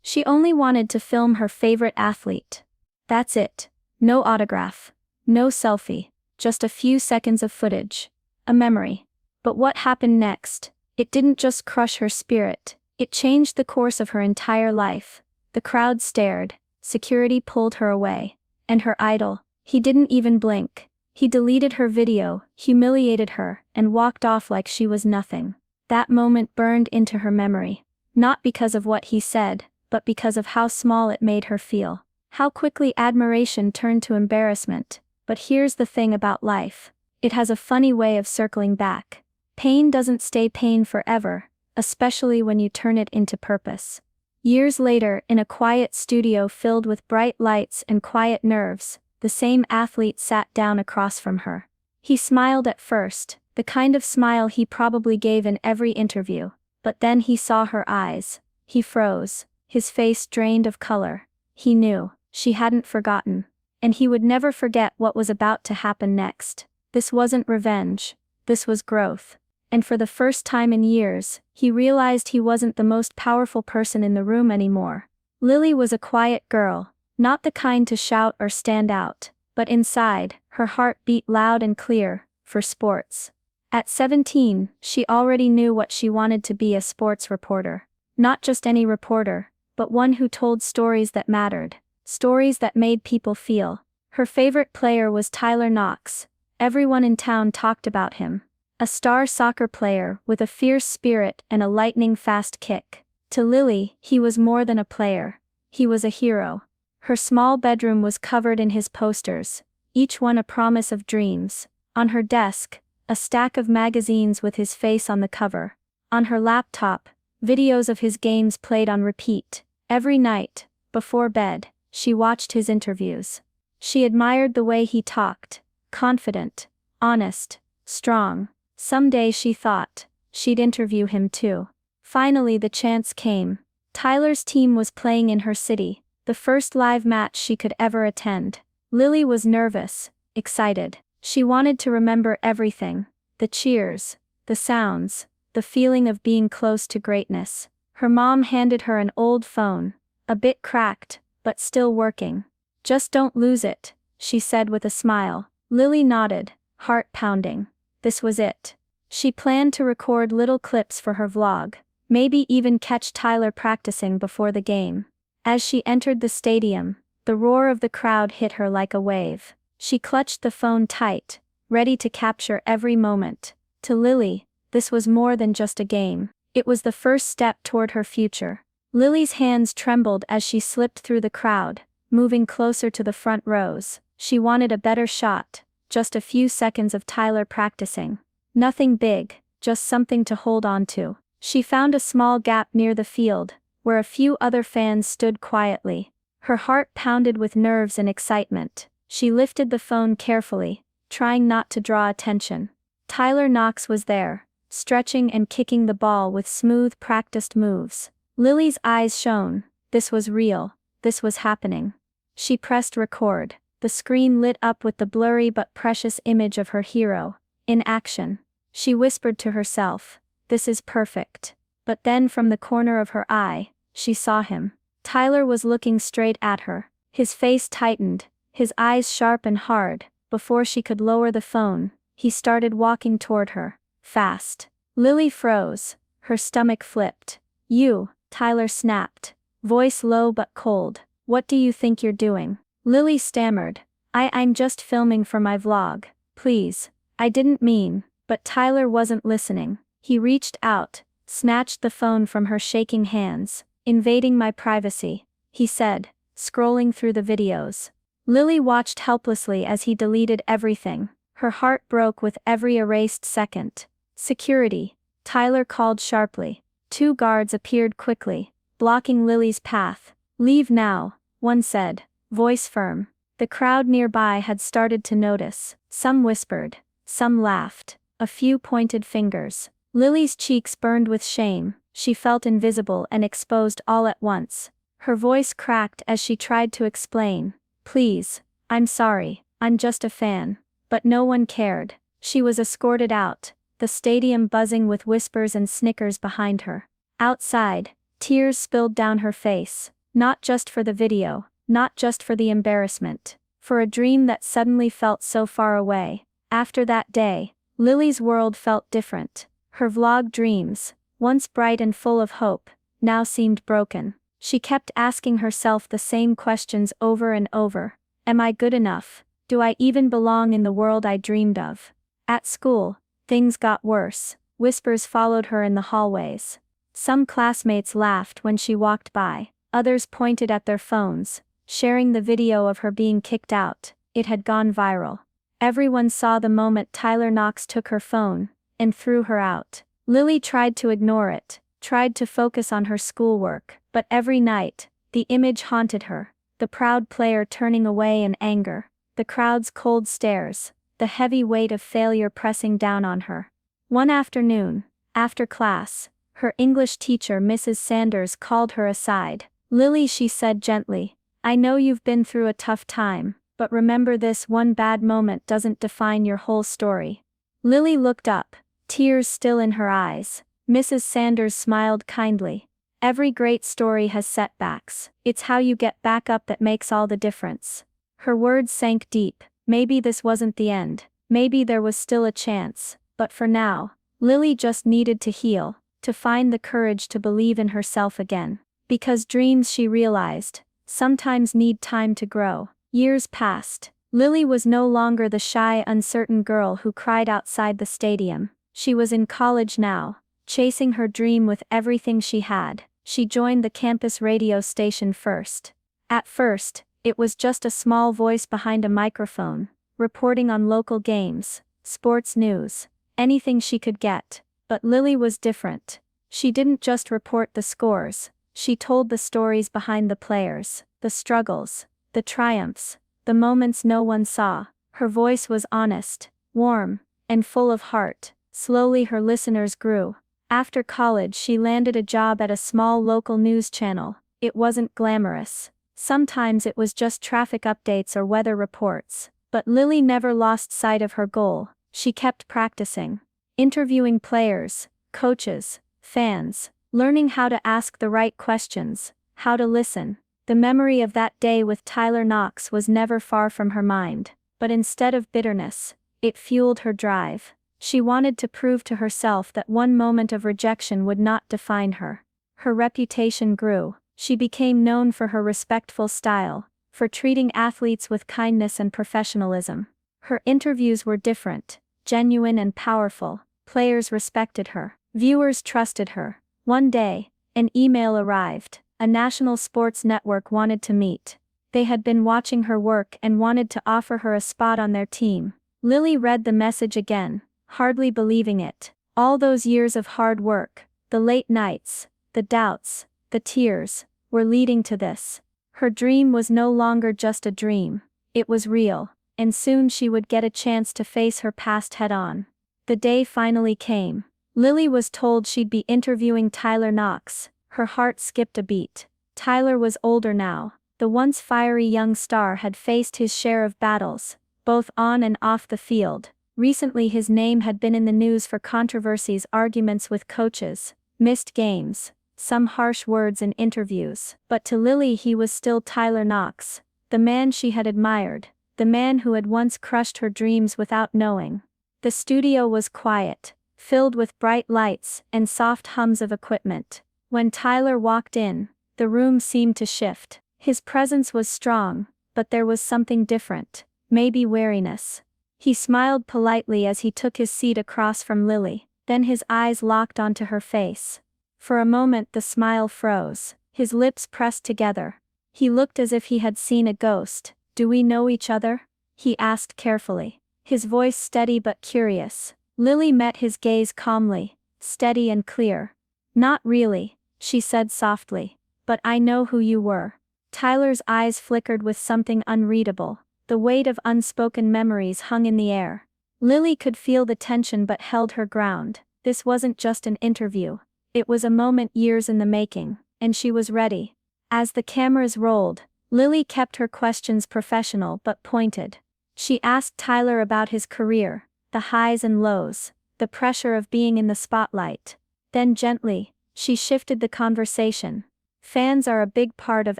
She only wanted to film her favorite athlete. That's it. No autograph. No selfie. Just a few seconds of footage. A memory. But what happened next? It didn't just crush her spirit. It changed the course of her entire life. The crowd stared. Security pulled her away. And her idol, he didn't even blink. He deleted her video, humiliated her, and walked off like she was nothing. That moment burned into her memory. Not because of what he said, but because of how small it made her feel. How quickly admiration turned to embarrassment. But here's the thing about life. It has a funny way of circling back. Pain doesn't stay pain forever, especially when you turn it into purpose. Years later, in a quiet studio filled with bright lights and quiet nerves, the same athlete sat down across from her. He smiled at first, the kind of smile he probably gave in every interview, but then he saw her eyes. He froze, his face drained of color. He knew, she hadn't forgotten. And he would never forget what was about to happen next. This wasn't revenge. This was growth. And for the first time in years, he realized he wasn't the most powerful person in the room anymore. Lily was a quiet girl, not the kind to shout or stand out, but inside, her heart beat loud and clear, for sports. At 17, she already knew what she wanted to be: a sports reporter. Not just any reporter, but one who told stories that mattered, stories that made people feel. Her favorite player was Tyler Knox. Everyone in town talked about him. A star soccer player with a fierce spirit and a lightning-fast kick. To Lily, he was more than a player. He was a hero. Her small bedroom was covered in his posters, each one a promise of dreams. On her desk, a stack of magazines with his face on the cover. On her laptop, videos of his games played on repeat. Every night, before bed, she watched his interviews. She admired the way he talked, confident, honest, strong. Someday, she thought, she'd interview him too. Finally the chance came. Tyler's team was playing in her city, the first live match she could ever attend. Lily was nervous, excited. She wanted to remember everything: the cheers, the sounds, the feeling of being close to greatness. Her mom handed her an old phone, a bit cracked, but still working. "Just don't lose it," she said with a smile. Lily nodded, heart pounding. This was it. She planned to record little clips for her vlog, maybe even catch Tyler practicing before the game. As she entered the stadium, the roar of the crowd hit her like a wave. She clutched the phone tight, ready to capture every moment. To Lily, this was more than just a game. It was the first step toward her future. Lily's hands trembled as she slipped through the crowd, moving closer to the front rows. She wanted a better shot, just a few seconds of Tyler practicing. Nothing big, just something to hold on to. She found a small gap near the field, where a few other fans stood quietly. Her heart pounded with nerves and excitement. She lifted the phone carefully, trying not to draw attention. Tyler Knox was there, stretching and kicking the ball with smooth, practiced moves. Lily's eyes shone. This was real. This was happening. She pressed record. The screen lit up with the blurry but precious image of her hero, in action. She whispered to herself, "This is perfect." But then from the corner of her eye, she saw him. Tyler was looking straight at her. His face tightened, his eyes sharp and hard. Before she could lower the phone, he started walking toward her, fast. Lily froze, her stomach flipped. "You," Tyler snapped, voice low but cold. "What do you think you're doing?" Lily stammered, I'm just filming for my vlog. Please." "I didn't mean." But Tyler wasn't listening. He reached out, snatched the phone from her shaking hands. "Invading my privacy," he said, scrolling through the videos. Lily watched helplessly as he deleted everything. Her heart broke with every erased second. "Security," Tyler called sharply. 2 guards appeared quickly, blocking Lily's path. "Leave now," one said, voice firm. The crowd nearby had started to notice. Some whispered, some laughed, a few pointed fingers. Lily's cheeks burned with shame. She felt invisible and exposed all at once. Her voice cracked as she tried to explain. "Please, I'm sorry, I'm just a fan." But no one cared. She was escorted out, the stadium buzzing with whispers and snickers behind her. Outside, Tears spilled down her face, not just for the video, not just for the embarrassment, for a dream that suddenly felt so far away. After that day, Lily's world felt different. Her vlog dreams, once bright and full of hope, now seemed broken. She kept asking herself the same questions over and over. Am I good enough? Do I even belong in the world I dreamed of? At school, things got worse. Whispers followed her in the hallways. Some classmates laughed when she walked by. Others pointed at their phones, sharing the video of her being kicked out. It had gone viral. Everyone saw the moment Tyler Knox took her phone and threw her out. Lily tried to ignore it, tried to focus on her schoolwork, but every night, the image haunted her. The proud player turning away in anger, the crowd's cold stares, the heavy weight of failure pressing down on her. One afternoon, after class, her English teacher Mrs. Sanders called her aside. Lily, she said gently, I know you've been through a tough time, but remember, this one bad moment doesn't define your whole story. Lily looked up, tears still in her eyes. Mrs. Sanders smiled kindly. Every great story has setbacks. It's how you get back up that makes all the difference. Her words sank deep. Maybe this wasn't the end. Maybe there was still a chance. But for now, Lily just needed to heal, to find the courage to believe in herself again. Because dreams, she realized, sometimes need time to grow. Years passed. Lily was no longer the shy, uncertain girl who cried outside the stadium. She was in college now, chasing her dream with everything she had. She joined the campus radio station first. At first, it was just a small voice behind a microphone, reporting on local games, sports news, anything she could get. But Lily was different. She didn't just report the scores, she told the stories behind the players, the struggles, the triumphs, the moments no one saw. Her voice was honest, warm, and full of heart. Slowly her listeners grew. After college, she landed a job at a small local news channel. It wasn't glamorous. Sometimes it was just traffic updates or weather reports. But Lily never lost sight of her goal. She kept practicing, interviewing players, coaches, fans, learning how to ask the right questions, how to listen. The memory of that day with Tyler Knox was never far from her mind. But instead of bitterness, it fueled her drive. She wanted to prove to herself that one moment of rejection would not define her. Her reputation grew. She became known for her respectful style, for treating athletes with kindness and professionalism. Her interviews were different, genuine and powerful. Players respected her. Viewers trusted her. One day, an email arrived. A national sports network wanted to meet. They had been watching her work and wanted to offer her a spot on their team. Lily read the message again, hardly believing it. All those years of hard work, the late nights, the doubts, the tears, were leading to this. Her dream was no longer just a dream. It was real, and soon she would get a chance to face her past head-on. The day finally came. Lily was told she'd be interviewing Tyler Knox. Her heart skipped a beat. Tyler was older now. The once fiery young star had faced his share of battles, both on and off the field. Recently his name had been in the news for controversies, arguments with coaches, missed games, some harsh words in interviews. But to Lily he was still Tyler Knox, the man she had admired, the man who had once crushed her dreams without knowing. The studio was quiet, filled with bright lights and soft hums of equipment. When Tyler walked in, the room seemed to shift. His presence was strong, but there was something different, maybe wariness. He smiled politely as he took his seat across from Lily, then his eyes locked onto her face. For a moment the smile froze, his lips pressed together. He looked as if he had seen a ghost. Do we know each other? He asked carefully, his voice steady but curious. Lily met his gaze calmly, steady and clear. Not really, she said softly, but I know who you were. Tyler's eyes flickered with something unreadable. The weight of unspoken memories hung in the air. Lily could feel the tension but held her ground. This wasn't just an interview. It was a moment years in the making, and she was ready. As the cameras rolled, Lily kept her questions professional but pointed. She asked Tyler about his career, the highs and lows, the pressure of being in the spotlight. Then gently, She shifted the conversation. Fans are a big part of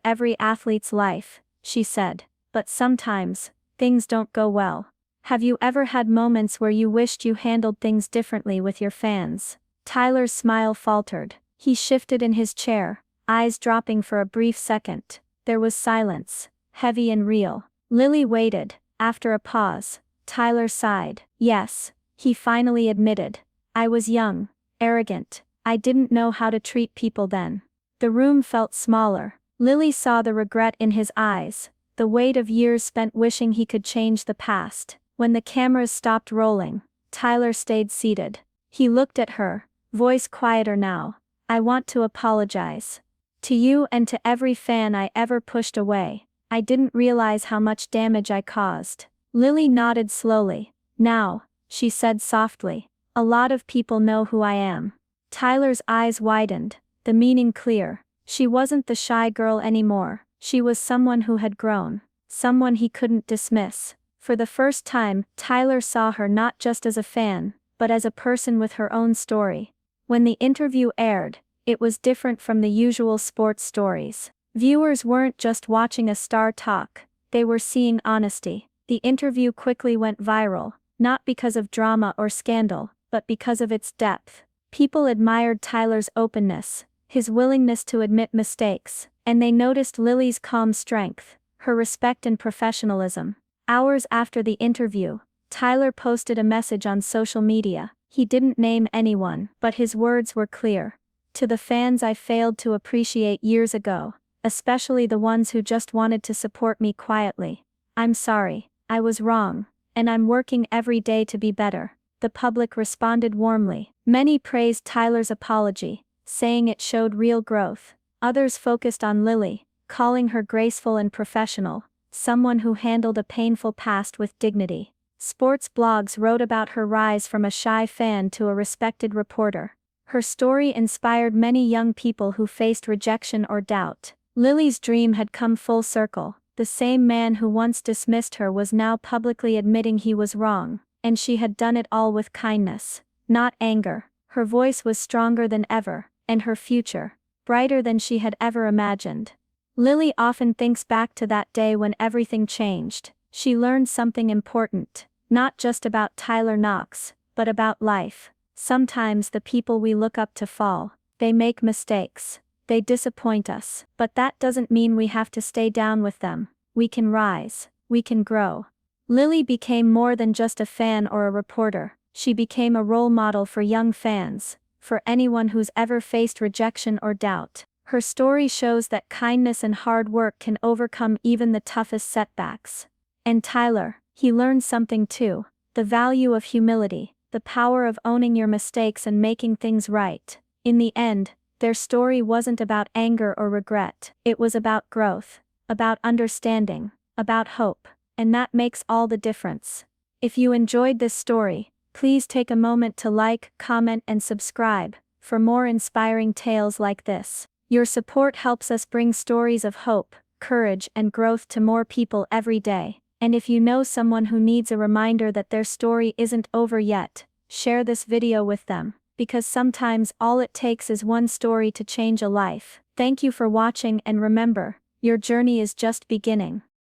every athlete's life, she said. But sometimes, things don't go well. Have you ever had moments where you wished you handled things differently with your fans? Tyler's smile faltered. He shifted in his chair, eyes dropping for a brief second. There was silence, heavy and real. Lily waited. After a pause, Tyler sighed. Yes, he finally admitted. I was young, arrogant. I didn't know how to treat people then. The room felt smaller. Lily saw the regret in his eyes, the weight of years spent wishing he could change the past. When the cameras stopped rolling, Tyler stayed seated. He looked at her, voice quieter now. I want to apologize. To you and to every fan I ever pushed away. I didn't realize how much damage I caused. Lily nodded slowly. Now, she said softly, a lot of people know who I am. Tyler's eyes widened, the meaning clear. She wasn't the shy girl anymore. She was someone who had grown, someone he couldn't dismiss. For the first time, Tyler saw her not just as a fan, but as a person with her own story. When the interview aired, it was different from the usual sports stories. Viewers weren't just watching a star talk, they were seeing honesty. The interview quickly went viral, not because of drama or scandal, but because of its depth. People admired Tyler's openness, his willingness to admit mistakes, and they noticed Lily's calm strength, her respect and professionalism. Hours after the interview, Tyler posted a message on social media. He didn't name anyone, but his words were clear. To the fans I failed to appreciate years ago, especially the ones who just wanted to support me quietly. I'm sorry, I was wrong, and I'm working every day to be better. The public responded warmly. Many praised Tyler's apology, saying it showed real growth. Others focused on Lily, calling her graceful and professional, someone who handled a painful past with dignity. Sports blogs wrote about her rise from a shy fan to a respected reporter. Her story inspired many young people who faced rejection or doubt. Lily's dream had come full circle. The same man who once dismissed her was now publicly admitting he was wrong, and she had done it all with kindness, not anger. Her voice was stronger than ever, and her future, brighter than she had ever imagined. Lily often thinks back to that day when everything changed. She learned something important, not just about Tyler Knox, but about life. Sometimes the people we look up to fall. They make mistakes. They disappoint us. But that doesn't mean we have to stay down with them. We can rise. We can grow. Lily became more than just a fan or a reporter. She became a role model for young fans, for anyone who's ever faced rejection or doubt. Her story shows that kindness and hard work can overcome even the toughest setbacks. And Tyler, he learned something too. The value of humility, the power of owning your mistakes and making things right. In the end, their story wasn't about anger or regret. It was about growth, about understanding, about hope. And that makes all the difference. If you enjoyed this story, please take a moment to like, comment, and subscribe for more inspiring tales like this. Your support helps us bring stories of hope, courage, and growth to more people every day. And if you know someone who needs a reminder that their story isn't over yet, share this video with them, because sometimes all it takes is one story to change a life. Thank you for watching, and remember, your journey is just beginning.